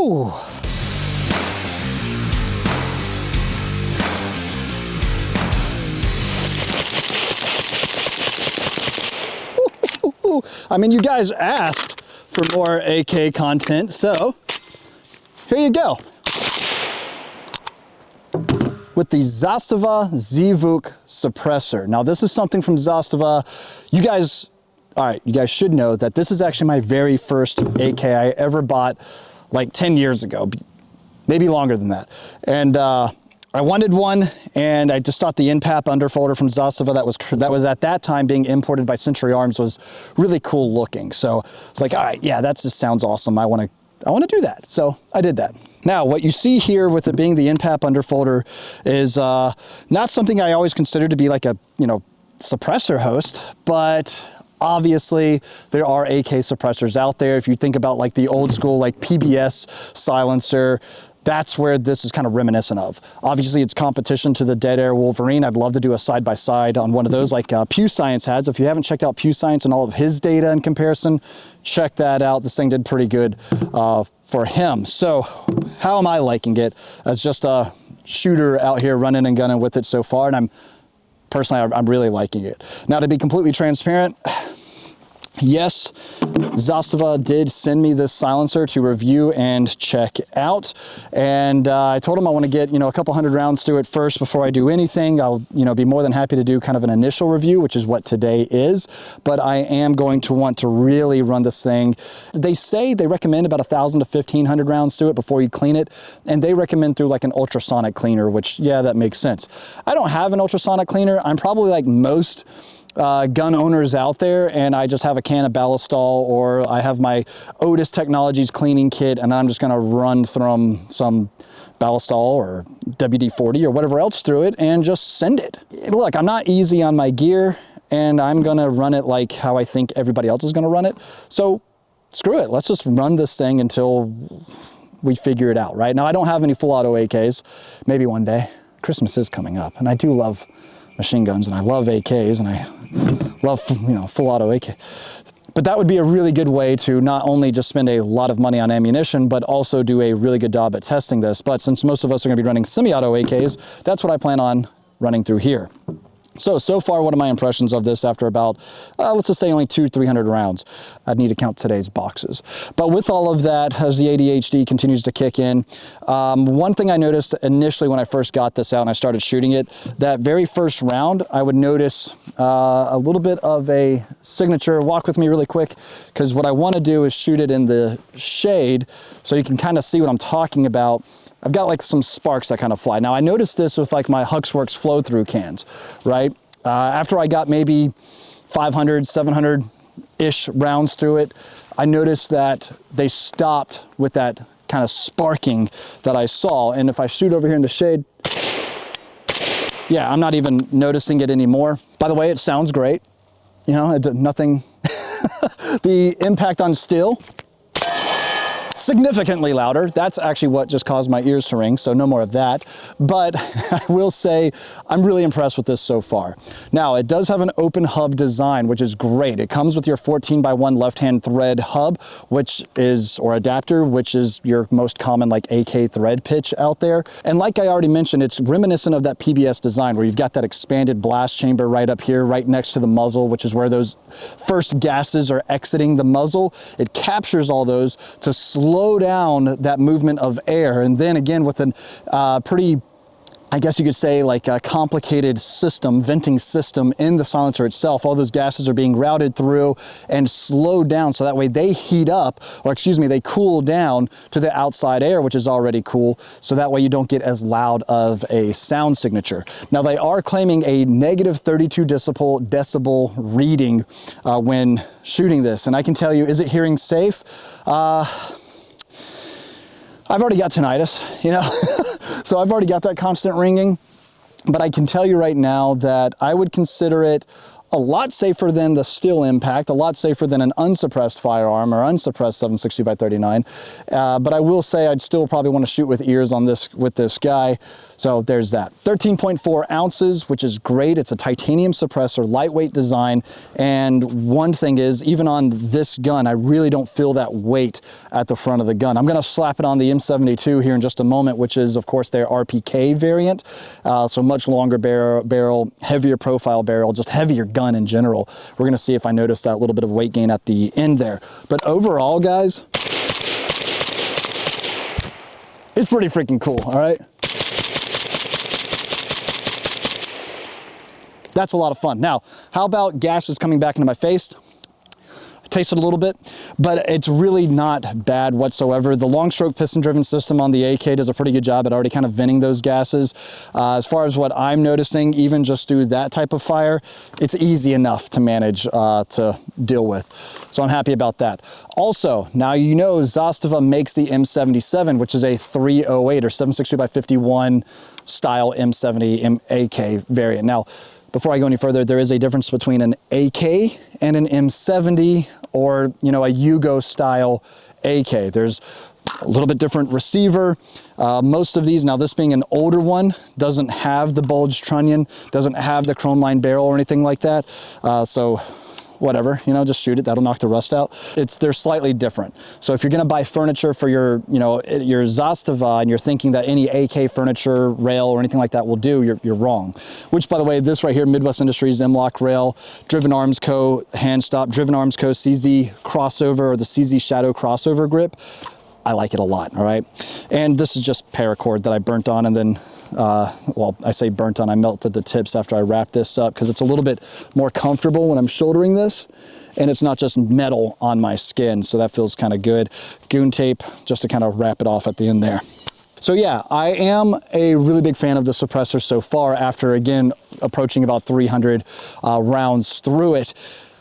Woo! I mean, you guys asked for more AK content, so here you go. With the Zastava ZVUK suppressor. Now, this is something from Zastava. You guys should know that this is actually my very first AK I ever bought like 10 years ago, maybe longer than that. And I wanted one, and I just thought the in-pap underfolder from Zastava that was at that time being imported by Century Arms was really cool looking. So it's like, all right, yeah, that just sounds awesome. I want to do that. So I did that. Now, what you see here with it being the in-pap underfolder is not something I always considered to be like a, suppressor host, but obviously there are AK suppressors out there. If you think about like the old school, like PBS silencer, that's where this is kind of reminiscent of. Obviously, it's competition to the Dead Air Wolverine. I'd love to do a side-by-side on one of those like Pew Science has. If you haven't checked out Pew Science and all of his data in comparison, check that out. This thing did pretty good for him. So how am I liking it as just a shooter out here running and gunning with it so far? And I'm really liking it. Now, to be completely transparent, yes, Zastava did send me this silencer to review and check out. And I told him I want to get, a couple hundred rounds to it first before I do anything. I'll, be more than happy to do kind of an initial review, which is what today is. But I am going to want to really run this thing. They say they recommend about 1,000 to 1,500 rounds to it before you clean it. And they recommend through like an ultrasonic cleaner, which, yeah, that makes sense. I don't have an ultrasonic cleaner. I'm probably like most gun owners out there, and I just have a can of Ballistol, or I have my Otis Technologies cleaning kit, and I'm just going to run through some Ballistol or WD-40 or whatever else through it and just send it. Look, I'm not easy on my gear, and I'm going to run it like how I think everybody else is going to run it. So screw it. Let's just run this thing until we figure it out, right? Now, I don't have any full auto AKs. Maybe one day. Christmas is coming up, and I do love machine guns, and I love AKs, and I love, full auto AK. But that would be a really good way to not only just spend a lot of money on ammunition, but also do a really good job at testing this. But since most of us are going to be running semi-auto AKs, that's what I plan on running through here. So far, what are my impressions of this after about, let's just say only 200-300 rounds? I'd need to count today's boxes. But with all of that, as the ADHD continues to kick in, one thing I noticed initially when I first got this out and I started shooting it, that very first round, I would notice a little bit of a signature. Walk with me really quick, because what I want to do is shoot it in the shade so you can kind of see what I'm talking about. I've got like some sparks that kind of fly. Now, I noticed this with like my Huxworks flow-through cans, right? After I got maybe 500, 700-ish rounds through it, I noticed that they stopped with that kind of sparking that I saw. And if I shoot over here in the shade, yeah, I'm not even noticing it anymore. By the way, it sounds great. Nothing. The impact on steel, significantly louder. That's actually what just caused my ears to ring, so no more of that. But I will say I'm really impressed with this so far. Now, it does have an open hub design, which is great. It comes with your 14x1 left-hand thread hub, or adapter, which is your most common like AK thread pitch out there. And like I already mentioned, it's reminiscent of that PBS design where you've got that expanded blast chamber right up here, right next to the muzzle, which is where those first gases are exiting the muzzle. It captures all those to slow down that movement of air. And then again, with a pretty, I guess you could say, like a complicated system, venting system in the silencer itself, all those gases are being routed through and slowed down, so that way they heat up, or excuse me, they cool down to the outside air, which is already cool, so that way you don't get as loud of a sound signature. Now, they are claiming a negative 32 decibel reading when shooting this, and I can tell you, is it hearing safe? I've already got tinnitus, so I've already got that constant ringing, but I can tell you right now that I would consider it a lot safer than the steel impact, a lot safer than an unsuppressed firearm or unsuppressed 7.62 by 39. But I will say I'd still probably want to shoot with ears on this with this guy. So there's that. 13.4 ounces, which is great. It's a titanium suppressor, lightweight design. And one thing is, even on this gun, I really don't feel that weight at the front of the gun. I'm going to slap it on the M72 here in just a moment, which is, of course, their RPK variant. So much longer barrel, heavier profile barrel, just heavier gun in general. We're going to see if I notice that little bit of weight gain at the end there. But overall, guys, it's pretty freaking cool, all right? That's a lot of fun. Now, how about gases coming back into my face? Tasted a little bit, but it's really not bad whatsoever. The long stroke piston driven system on the AK does a pretty good job at already kind of venting those gases. As far as what I'm noticing, even just through that type of fire, it's easy enough to manage to deal with. So I'm happy about that. Also, now you know Zastava makes the M77, which is a 308 or 7.62 by 51 style M70 AK variant. Now, before I go any further, there is a difference between an AK and an M70 or, you know, a Yugo style AK. There's a little bit different receiver. Most of these, now this being an older one, doesn't have the bulged trunnion, doesn't have the chrome line barrel or anything like that. So whatever, you know, just shoot it, that'll knock the rust out. They're slightly different. So if you're gonna buy furniture for your, you know, your Zastava and you're thinking that any AK furniture, rail, or anything like that will do, you're wrong. Which, by the way, this right here, Midwest Industries M-LOK rail, Driven Arms Co. hand stop, Driven Arms Co. CZ crossover or the CZ Shadow crossover grip. I like it a lot, all right? And this is just paracord that I burnt on and then well, I say burnt on, I melted the tips after I wrapped this up because it's a little bit more comfortable when I'm shouldering this and it's not just metal on my skin, so that feels kind of good. Goon tape just to kind of wrap it off at the end there. So yeah, I am a really big fan of the suppressor so far after, again, approaching about 300 rounds through it.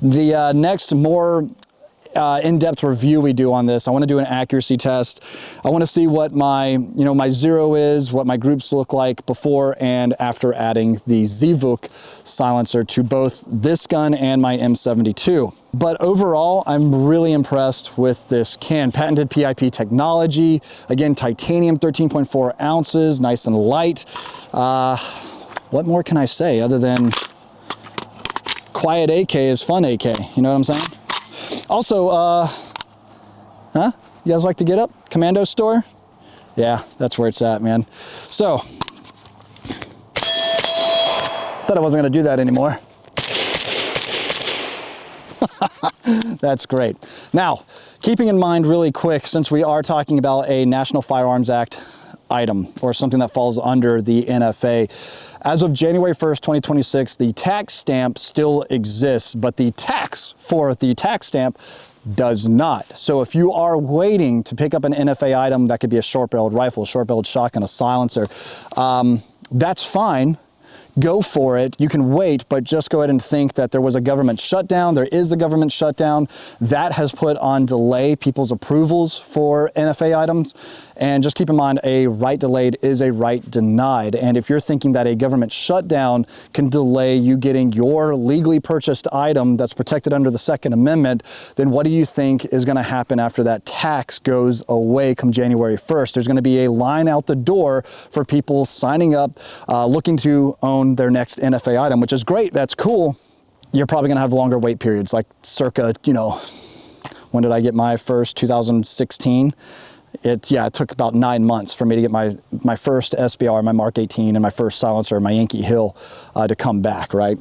The next more in-depth review we do on this, I want to do an accuracy test. I want to see what my, you know, my zero is, what my groups look like before and after adding the ZVUK silencer to both this gun and my M72. But overall, I'm really impressed with this can. Patented PIP technology, again, titanium, 13.4 ounces, nice and light. What more can I say other than quiet AK is fun AK, you know what I'm saying? Also, you guys like to get up? Commando store? Yeah, that's where it's at, man. So, said I wasn't gonna do that anymore. That's great. Now, keeping in mind really quick, since we are talking about a National Firearms Act item or something that falls under the NFA, as of January 1st, 2026, the tax stamp still exists, but the tax for the tax stamp does not. So if you are waiting to pick up an NFA item, that could be a short-barreled rifle, a short-barreled shotgun, a silencer, that's fine. Go for it. You can wait, but just go ahead and think that there was a government shutdown. There is a government shutdown that has put on delay people's approvals for NFA items. And just keep in mind, a right delayed is a right denied. And if you're thinking that a government shutdown can delay you getting your legally purchased item that's protected under the Second Amendment, then what do you think is going to happen after that tax goes away come January 1st? There's going to be a line out the door for people signing up, looking to own their next NFA item, which is great. That's cool. You're probably going to have longer wait periods, like circa, you know, when did I get my first? 2016. It took about 9 months for me to get my first SBR, my Mark 18, and my first silencer, my Yankee Hill, to come back, right?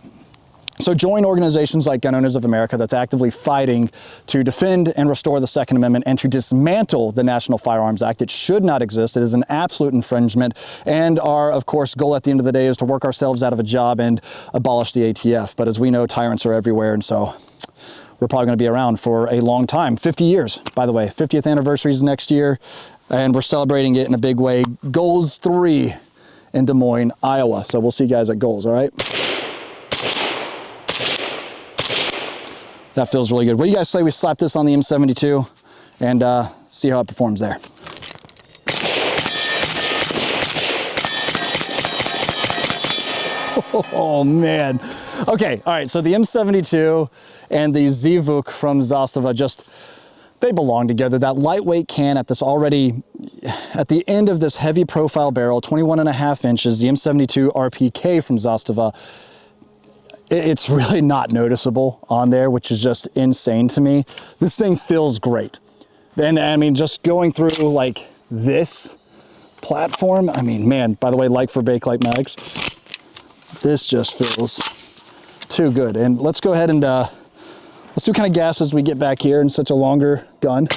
So join organizations like Gun Owners of America that's actively fighting to defend and restore the Second Amendment and to dismantle the National Firearms Act. It should not exist. It is an absolute infringement. And our, of course, goal at the end of the day is to work ourselves out of a job and abolish the ATF. But as we know, tyrants are everywhere, and so we're probably going to be around for a long time. 50 years, by the way. 50th anniversary is next year, and we're celebrating it in a big way. Goals 3 in Des Moines, Iowa. So we'll see you guys at Goals, all right? That feels really good. What do you guys say we slap this on the M72 and see how it performs there? Oh man, Okay, all right, so the M72 and the ZVUK from Zastava they belong together. That lightweight can at the end of this heavy profile barrel, 21.5 inches, the M72 RPK from Zastava, it's really not noticeable on there, which is just insane to me. This thing feels great. And I mean, just going through like this platform, I mean, man, by the way, like for Bakelite Mags, this just feels too good. And let's go ahead and let's see what kind of gases we get back here in such a longer gun.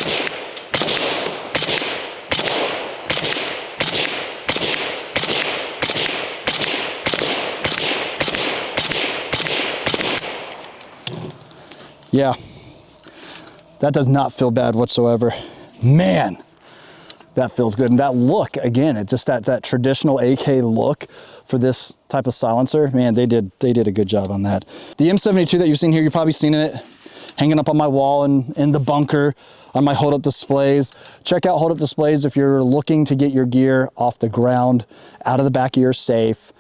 Yeah, that does not feel bad whatsoever. Man, that feels good. And that look, again, it's just that traditional AK look for this type of silencer. Man, they did a good job on that. The M72 that you've seen here, you've probably seen it hanging up on my wall in the bunker on my hold-up displays. Check out hold-up displays if you're looking to get your gear off the ground, out of the back of your safe,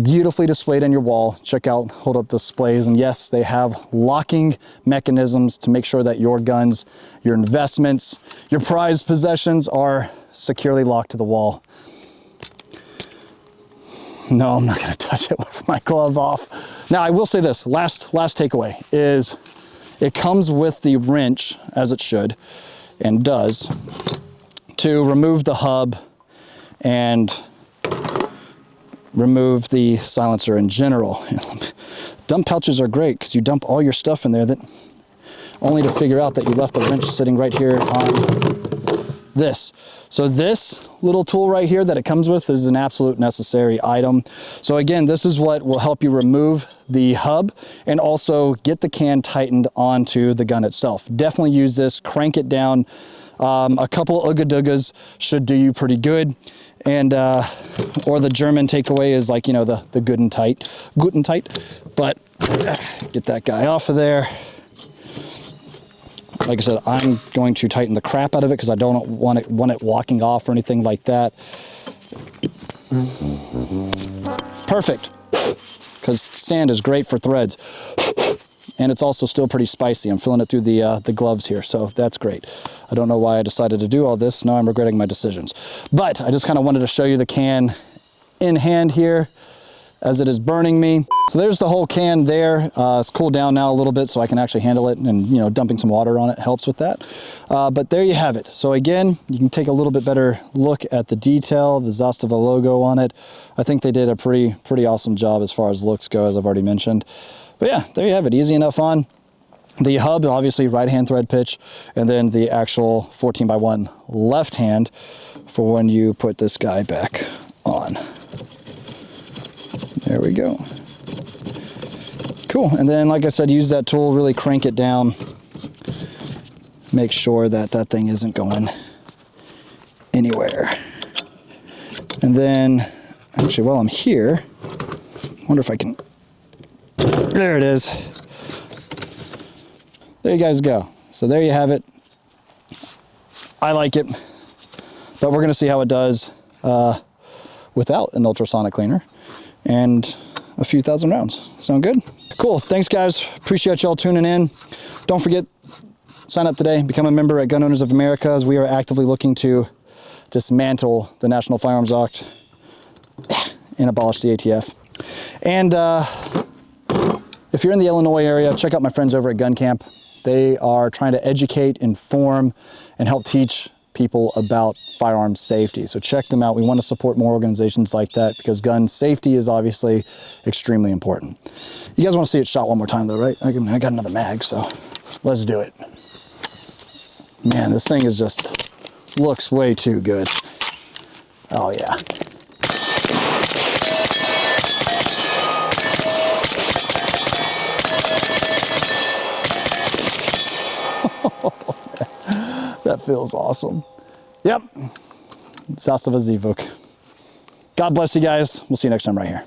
beautifully displayed on your wall. Check out hold-up displays, and yes, they have locking mechanisms to make sure that your guns, your investments, your prized possessions are securely locked to the wall. No, I'm not gonna touch it with my glove off. Now, I will say this, last takeaway is it comes with the wrench, as it should, and does, to remove the hub and remove the silencer in general. Dump pouches are great because you dump all your stuff in there, that only to figure out that you left the wrench sitting right here on this. So this little tool right here that it comes with is an absolute necessary item. So again, this is what will help you remove the hub and also get the can tightened onto the gun itself. Definitely use this, crank it down. A couple Ooga-Doogas should do you pretty good. And, or the German takeaway is like, you know, the good and tight, but get that guy off of there. Like I said, I'm going to tighten the crap out of it because I don't want it walking off or anything like that. Perfect, because sand is great for threads. And it's also still pretty spicy. I'm feeling it through the gloves here, so that's great. I don't know why I decided to do all this. Now I'm regretting my decisions. But I just kind of wanted to show you the can in hand here as it is burning me. So there's the whole can there. It's cooled down now a little bit so I can actually handle it, and you know, dumping some water on it helps with that. But there you have it. So again, you can take a little bit better look at the detail, the Zastava logo on it. I think they did a pretty awesome job as far as looks go, as I've already mentioned. But yeah, there you have it, easy enough on. The hub, obviously right hand thread pitch, and then the actual 14x1 left hand for when you put this guy back on. There we go. Cool, and then like I said, use that tool, really crank it down. Make sure that that thing isn't going anywhere. And then, actually while I'm here, I wonder if I can, there it is. There you guys go. So there you have it. I like it, but we're gonna see how it does without an ultrasonic cleaner and a few thousand rounds. Sound good? Cool, thanks guys. Appreciate y'all tuning in. Don't forget, sign up today, become a member at Gun Owners of America, as we are actively looking to dismantle the National Firearms Act and abolish the ATF. And if you're in the Illinois area, check out my friends over at Gun Camp. They are trying to educate, inform, and help teach people about firearms safety. So check them out. We want to support more organizations like that because gun safety is obviously extremely important. You guys want to see it shot one more time though, right? I got another mag, so let's do it. Man, this thing is just, looks way too good. Oh yeah. That feels awesome. Yep, Zastava ZVUK. God bless you guys. We'll see you next time right here.